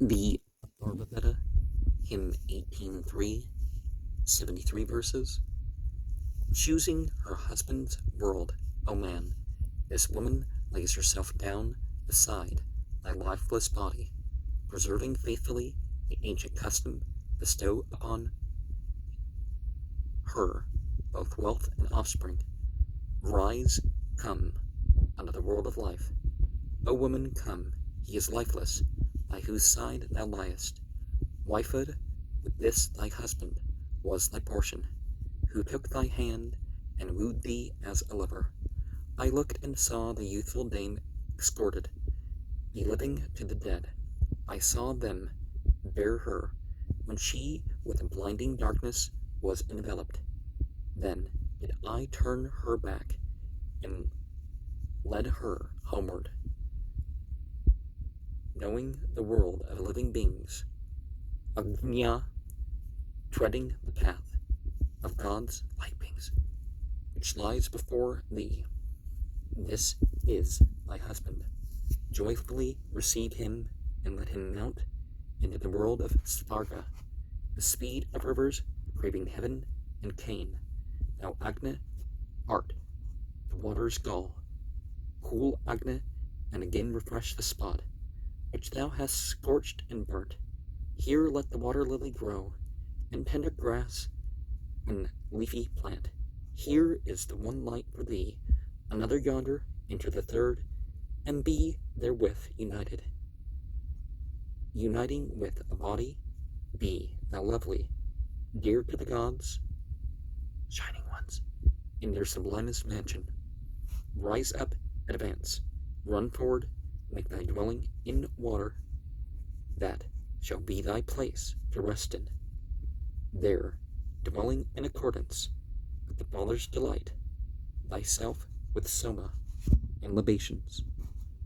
The Bhagavad Hymn 18:3, 73 verses. Choosing her husband's world, O man, this woman lays herself down beside thy lifeless body, preserving faithfully the ancient custom bestowed upon her both wealth and offspring. Rise, come, unto the world of life. O woman, come, he is lifeless, by whose side thou liest. Wifehood with this thy husband was thy portion, who took thy hand and wooed thee as a lover. I looked and saw the youthful dame escorted, be living to the dead. I saw them bear her, when she with a blinding darkness was enveloped. Then did I turn her back and led her homeward, knowing the world of living beings, Agnya, treading the path of God's light beings, which lies before thee. This is thy husband. Joyfully receive him and let him mount into the world of Svarga, the speed of rivers craving heaven and Cain. Thou Agni art the water's gall. Cool Agni, and again refresh the spot which thou hast scorched and burnt. Here let the water lily grow, and tender grass and leafy plant. Here is the one light for thee, another yonder, enter the third, and be therewith united. Uniting with a body, be thou lovely, dear to the gods, shining ones, in their sublimest mansion. Rise up, advance, run forward, make thy dwelling in water, that shall be thy place to rest in. There, dwelling in accordance with the Father's delight, thyself with soma and libations.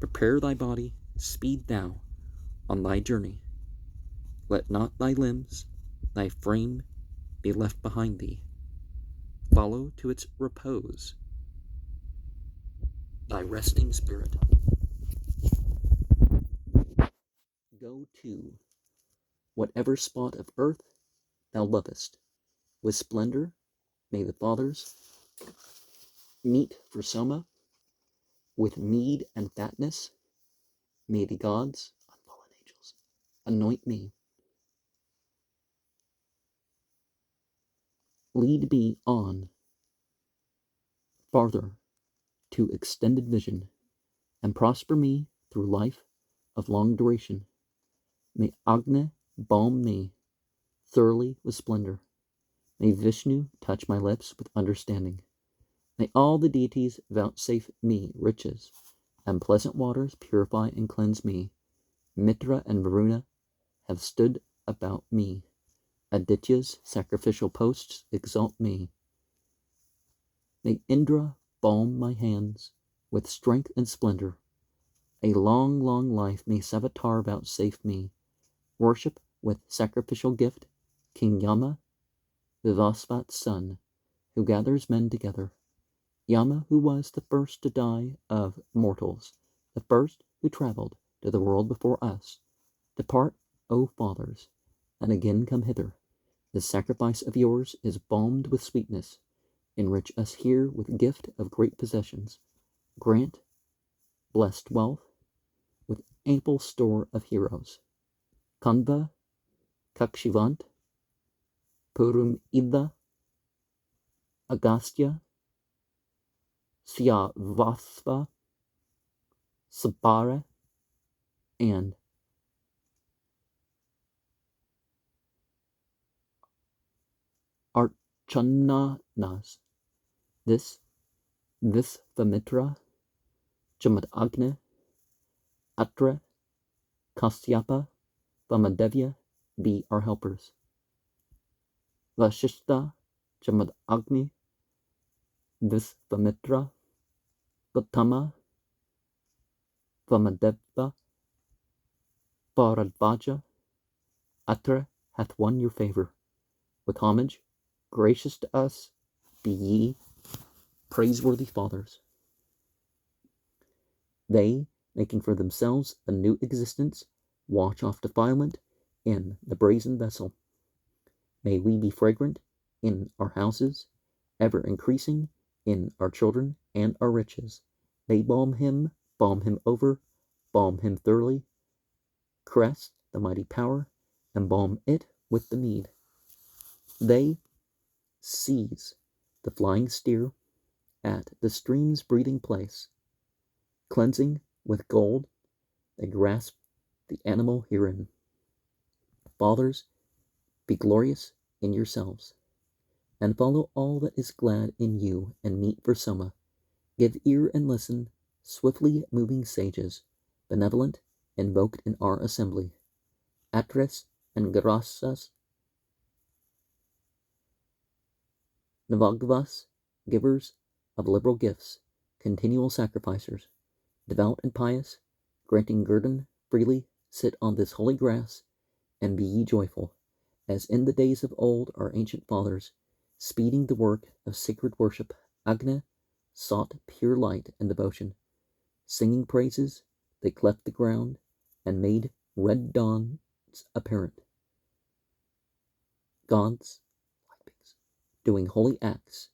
Prepare thy body, speed thou on thy journey. Let not thy limbs, thy frame, be left behind thee. Follow to its repose thy resting spirit. Go to whatever spot of earth thou lovest. With splendor may the fathers meet for soma. With mead and fatness may the gods, unfallen angels, anoint me. Lead me on farther to extended vision, and prosper me through life of long duration. May Agni balm me thoroughly with splendor. May Vishnu touch my lips with understanding. May all the deities vouchsafe me riches, and pleasant waters purify and cleanse me. Mitra and Varuna have stood about me. Aditya's sacrificial posts exalt me. May Indra balm my hands with strength and splendor. A long, long life may Savitar vouchsafe me. Worship with sacrificial gift King Yama, Vivasvat's son, who gathers men together. Yama, who was the first to die of mortals, the first who traveled to the world before us. Depart, O fathers, and again come hither. This sacrifice of yours is balmed with sweetness. Enrich us here with gift of great possessions. Grant blessed wealth with ample store of heroes. Kanva, Kakshivant, Purum Ida, Agastya, Syavasva, Sabara, and Archananas. This Vamitra, Jamadagni, Atra, Kasyapa, Vamadevya be our helpers. Vashishta, Jamadagni, Visvamitra, Gautama, Vamadeva, Bharadvaja, Atra hath won your favor. With homage, gracious to us, be ye praiseworthy fathers. They, making for themselves a new existence, wash off defilement in the brazen vessel. May we be fragrant in our houses, ever increasing in our children and our riches. They balm him over, balm him thoroughly, caress the mighty power, embalm it with the mead. They seize the flying steer at the stream's breathing place, cleansing with gold, they grasp the animal herein. Fathers, be glorious in yourselves, and follow all that is glad in you and meet for Soma. Give ear and listen, swiftly moving sages, benevolent, invoked in our assembly. Atres and Grassas, Navagvas, givers of liberal gifts, continual sacrificers, devout and pious, granting guerdon freely, sit on this holy grass, and be ye joyful, as in the days of old our ancient fathers, speeding the work of sacred worship, Agne sought pure light and devotion. Singing praises, they cleft the ground, and made red dawns apparent. Gods, doing holy acts,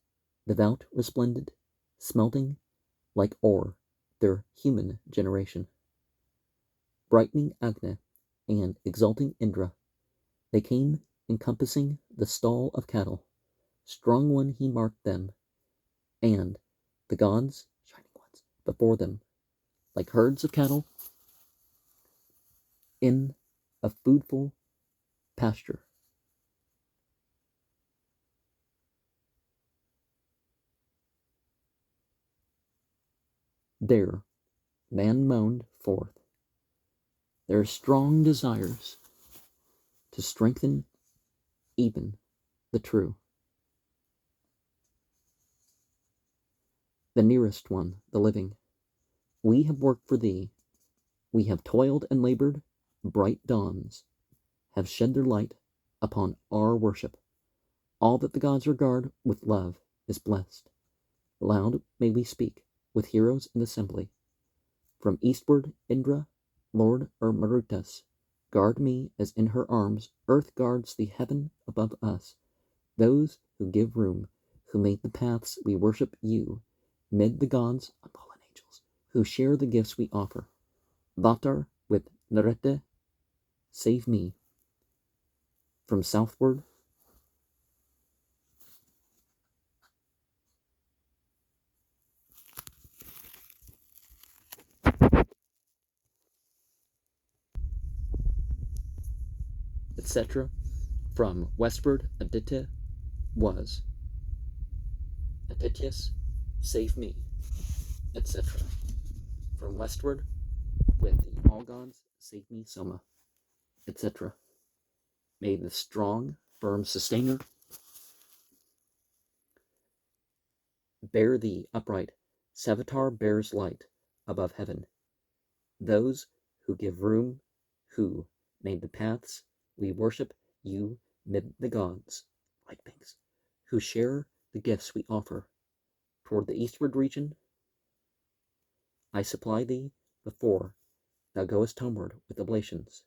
devout, resplendent, smelting like ore, their human generation. Brightening Agne and exalting Indra, they came encompassing the stall of cattle. Strong one he marked them, and the gods, shining ones, before them, like herds of cattle in a foodful pasture. There, man moaned forth their strong desires to strengthen even the true. The nearest one, the living, we have worked for thee, we have toiled and labored, bright dawns have shed their light upon our worship. All that the gods regard with love is blessed. Loud may we speak with heroes in assembly. From eastward, Indra, Lord Marutas, guard me as in her arms earth guards the heaven above us. Those who give room, who make the paths we worship you, mid the gods and fallen angels, who share the gifts we offer. Vatar with Narete, save me. From southward, etc. From westward, Aditya was. Aditya's, save me, etc. From westward, with the all gods, save me, Soma, etc. May the strong, firm sustainer bear thee upright. Savitar bears light above heaven. Those who give room, who made the paths, we worship you mid the gods, like things, who share the gifts we offer. Toward the eastward region, I supply thee before thou goest homeward with oblations,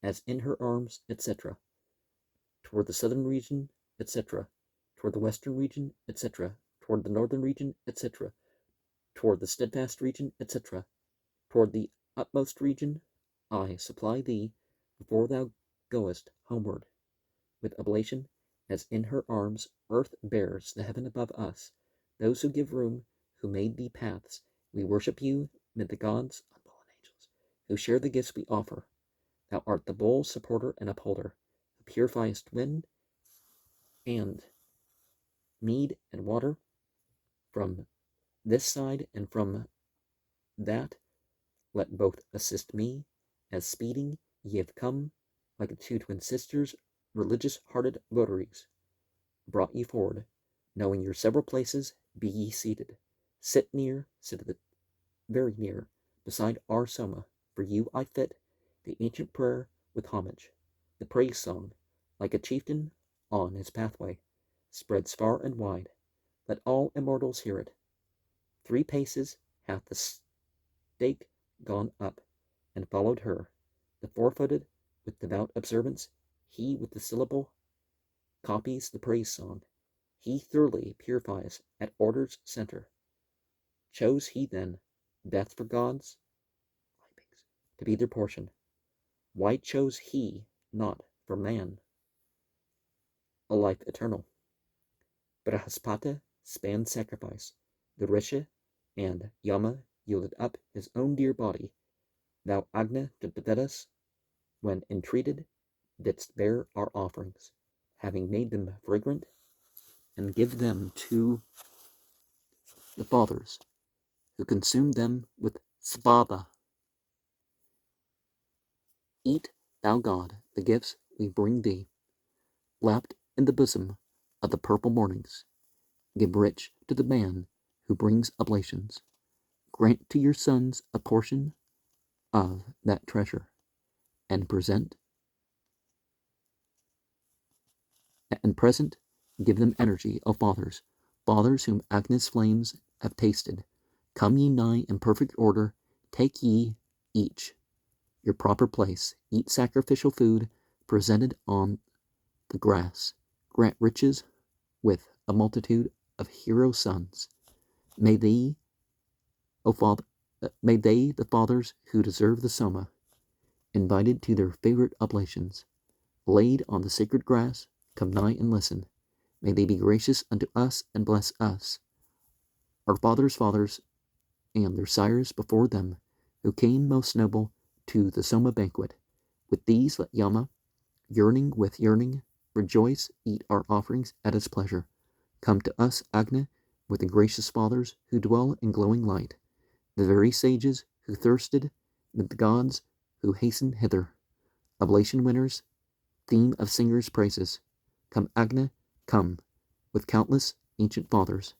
as in her arms, etc. Toward the southern region, etc. Toward the western region, etc. Toward the northern region, etc. Toward the steadfast region, etc. Toward the utmost region, I supply thee before thou goest homeward with oblation, as in her arms earth bears the heaven above us. Those who give room, who made thee paths, we worship you mid the gods and fallen angels, who share the gifts we offer. Thou art the bowl supporter and upholder, who purifiest wind and mead and water from this side and from that. Let both assist me, as speeding ye have come, like the two twin sisters, religious-hearted votaries, brought ye forward, knowing your several places, be ye seated. Sit very near, beside our Soma, for you I fit the ancient prayer with homage. The praise song, like a chieftain on his pathway, spreads far and wide. Let all immortals hear it. 3 paces hath the stake gone up, and followed her. The four-footed with devout observance, he with the syllable copies the praise song. He thoroughly purifies at order's center. Chose he then death for gods to be their portion? Why chose he not for man a life eternal? Brahaspata spanned sacrifice. The Rishi and Yama yielded up his own dear body. Thou Agna Vedas, when entreated, didst bear our offerings, having made them fragrant, and give them to the fathers, who consumed them with svada. Eat, thou God, the gifts we bring thee, lapped in the bosom of the purple mornings. Give rich to the man who brings oblations. Grant to your sons a portion of that treasure, and present give them energy, O fathers, fathers whom Agnes flames have tasted. Come ye nigh in perfect order, take ye each your proper place, eat sacrificial food presented on the grass. Grant riches with a multitude of hero sons. May they, O Father, may they, the fathers who deserve the soma, invited to their favorite oblations, laid on the sacred grass, come nigh and listen. May they be gracious unto us and bless us, our fathers' fathers, and their sires before them, who came most noble to the soma banquet. With these let Yama, yearning with yearning, rejoice, eat our offerings at its pleasure. Come to us, Agna, with the gracious fathers who dwell in glowing light, the very sages who thirsted, with the gods who hasten hither, oblation winners, theme of singers' praises. Come, Agna, come, with countless ancient fathers,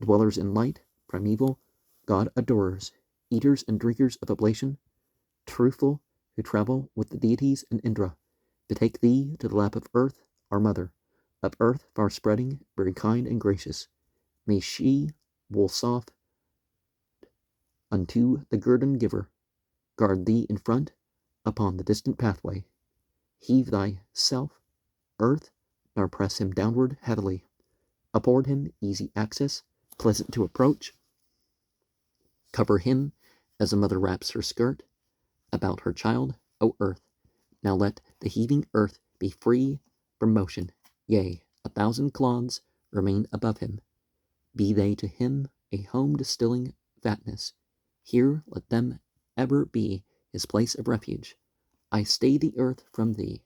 dwellers in light, primeval, God adorers, eaters and drinkers of oblation, truthful, who travel with the deities and Indra, to take thee to the lap of earth, our mother, of earth far spreading, very kind and gracious. May she, wool soft, unto the guerdon giver, guard thee in front, upon the distant pathway. Heave thyself, earth, nor press him downward heavily. Afford him easy access, pleasant to approach. Cover him as a mother wraps her skirt about her child, O earth. Now let the heaving earth be free from motion. Yea, 1,000 clods remain above him. Be they to him a home distilling fatness. Here let them ever be his place of refuge. I stay the earth from thee,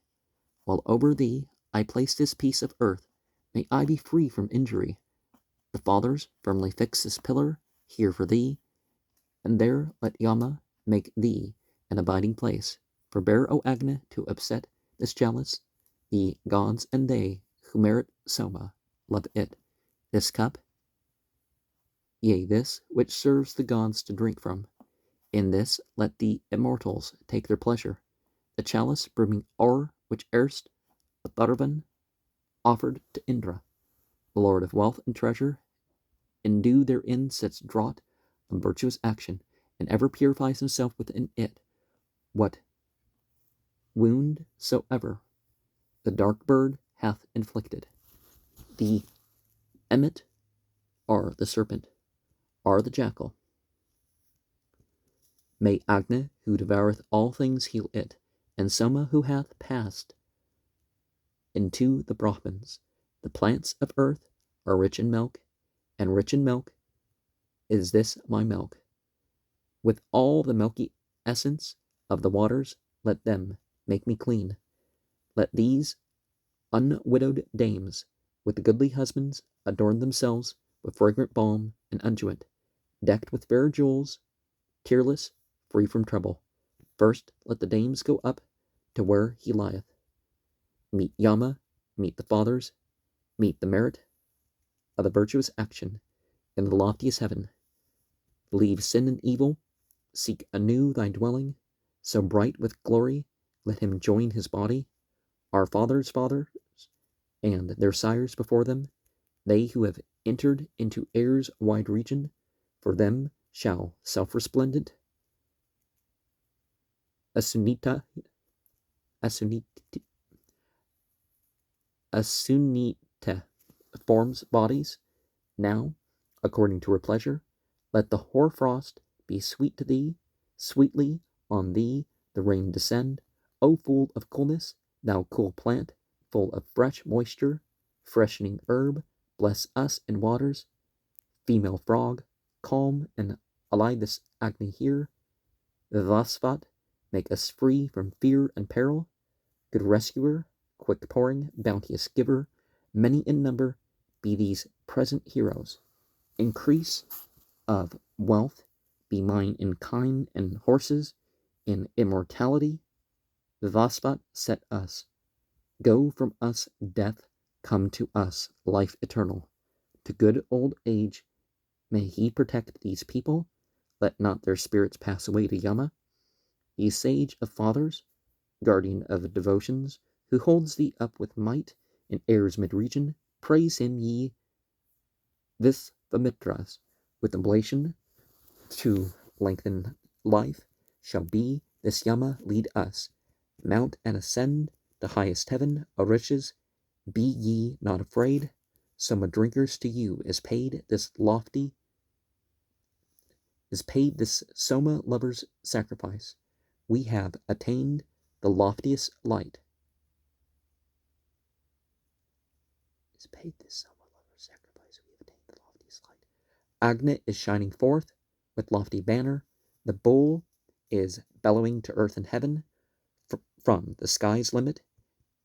while over thee I place this piece of earth. May I be free from injury. The fathers firmly fix this pillar here for thee, and there let Yama make thee an abiding place. Forbear, O Agna, to upset this chalice. The gods and they who merit soma love it. This cup, yea, this which serves the gods to drink from. In this let the immortals take their pleasure. The chalice brimming o'er which erst Atharvan offered to Indra, the lord of wealth and treasure, endue therein sits draught of virtuous action, and ever purifies himself within it. What wound soever the dark bird hath inflicted, the emmet, or the serpent, or the jackal, may Agna, who devoureth all things, heal it, and Soma, who hath passed into the Brahmins. The plants of earth are rich in milk, and rich in milk is this my milk. With all the milky essence of the waters, let them make me clean. Let these unwidowed dames, with goodly husbands, adorn themselves with fragrant balm and unguent, decked with fair jewels, tearless, free from trouble. First let the dames go up to where he lieth. Meet Yama, meet the fathers, meet the merit of the virtuous action in the loftiest heaven. Leave sin and evil, seek anew thy dwelling, so bright with glory, let him join his body. Our fathers' fathers, and their sires before them, they who have entered into air's wide region, for them shall self-resplendent Asunita, Asunita, Asunita forms bodies. Now, according to her pleasure, let the hoarfrost be sweet to thee, sweetly on thee the rain descend. O full of coolness, thou cool plant, full of fresh moisture, freshening herb, bless us in waters. Female frog, calm and ally this Agni here. Vasvat, make us free from fear and peril. Good rescuer, quick pouring, bounteous giver, many in number be these present heroes. Increase of wealth be mine in kine and horses, in immortality. Vasvat set us. Go from us death, come to us life eternal. To good old age may he protect these people, let not their spirits pass away to Yama. Ye sage of fathers, guardian of devotions, who holds thee up with might in air's mid-region, praise him ye Visvamitras, with oblation to lengthen life, shall be this Yama lead us, mount and ascend the highest heaven, O riches, be ye not afraid, Soma drinkers to you is paid this Soma lover's sacrifice. We have attained the loftiest light. Is paid this Soma lover's sacrifice. We have attained the loftiest light. Agni is shining forth with lofty banner. The bull is bellowing to earth and heaven. From the sky's limit,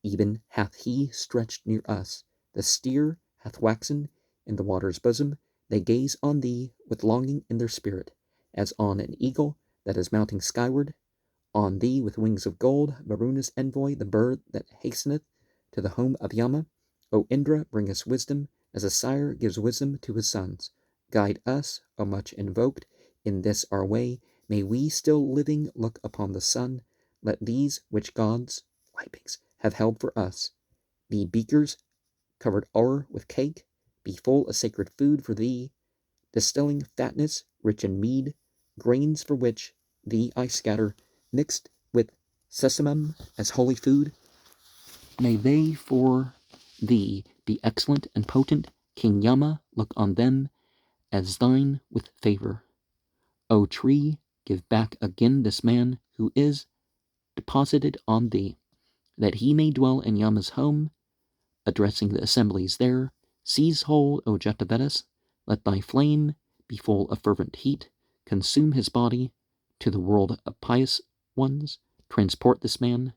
even hath he stretched near us. The steer hath waxen in the water's bosom. They gaze on thee with longing in their spirit, as on an eagle that is mounting skyward. On thee with wings of gold, Varuna's envoy, the bird that hasteneth to the home of Yama. O Indra, bring us wisdom, as a sire gives wisdom to his sons. Guide us, O much invoked, in this our way. May we still living look upon the sun. Let these which gods, wipings, have held for us, be beakers covered o'er with cake, be full of sacred food for thee, distilling fatness rich in mead, grains for which thee I scatter, mixed with sesamum as holy food. May they for thee be excellent and potent. King Yama, look on them as thine with favor. O tree, give back again this man who is deposited on thee, that he may dwell in Yama's home, addressing the assemblies there. Seize hold, O Jatavedas, let thy flame be full of fervent heat, consume his body to the world of pious ones, transport this man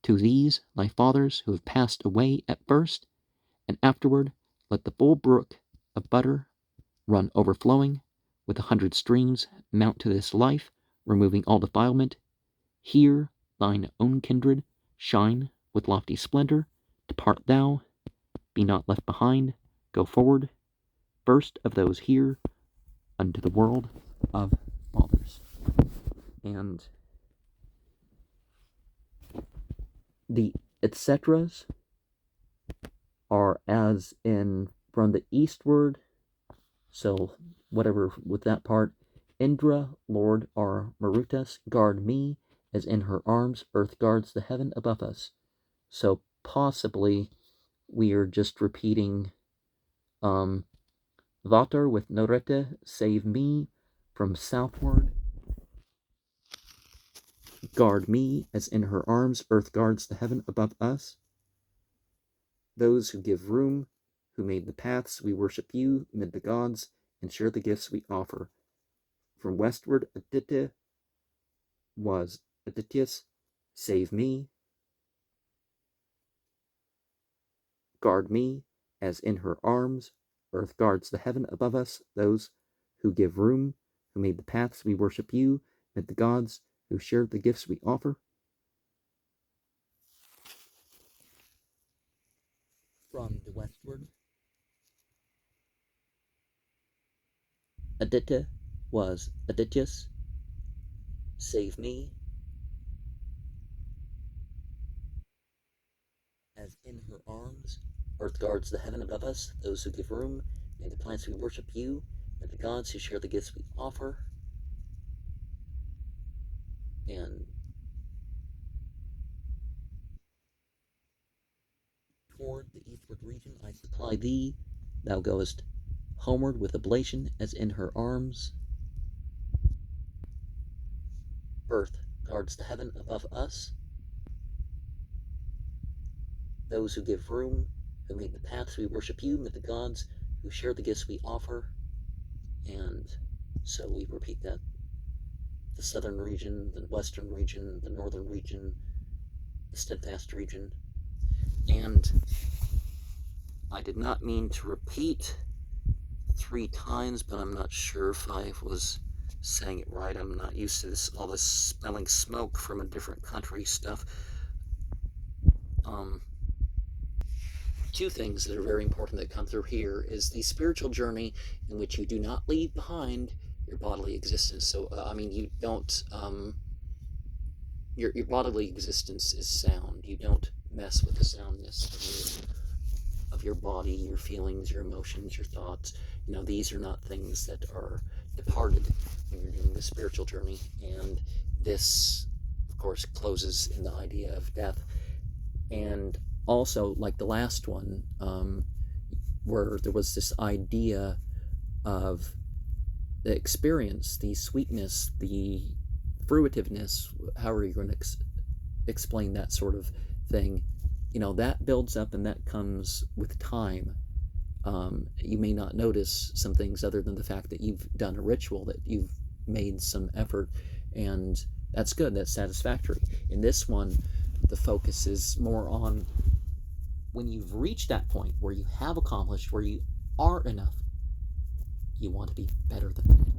to these thy fathers who have passed away at first, and afterward let the full brook of butter run overflowing with 100 streams, mount to this life, removing all defilement. Here thine own kindred shine with lofty splendor. Depart thou, be not left behind, go forward, first of those here unto the world of fathers. And the etceteras are as in from the eastward, so whatever with that part. Indra, Lord, our Marutas, guard me, as in her arms earth guards the heaven above us. So possibly we are just repeating Vatar with Norete, save me from southward. Guard me, as in her arms earth guards the heaven above us. Those who give room, who made the paths, we worship you amid the gods, and share the gifts we offer. From westward, Aditya was Aditya's, save me. Guard me, as in her arms earth guards the heaven above us. Those who give room, who made the paths, we worship you amid the gods, who share the gifts we offer. From the westward, Aditya was Aditya's, save me. As in her arms earth guards the heaven above us. Those who give room, may the plants we worship you, may the gods who share the gifts we offer. And toward the eastward region I supply thee. Thou goest homeward with oblation as in her arms. Earth guards the heaven above us. Those who give room, who make the paths we worship you, with the gods who share the gifts we offer. And so we repeat that. The southern region, the western region, the northern region, the steadfast region. And I did not mean to repeat 3 times, but I'm not sure if I was saying it right. I'm not used to this, all this smelling smoke from a different country stuff. 2 things that are very important that come through here is the spiritual journey in which you do not leave behind your bodily existence. So, you don't, your bodily existence is sound. You don't mess with the soundness of your body, your feelings, your emotions, your thoughts. These are not things that are departed when you're doing the spiritual journey. And this, of course, closes in the idea of death. And also, like the last one, where there was this idea of the experience, the sweetness, the fruitiveness, however you're going to explain that sort of thing, that builds up and that comes with time. You may not notice some things other than the fact that you've done a ritual, that you've made some effort, and that's good, that's satisfactory. In this one, the focus is more on when you've reached that point where you have accomplished, where you are enough, you want to be better than that.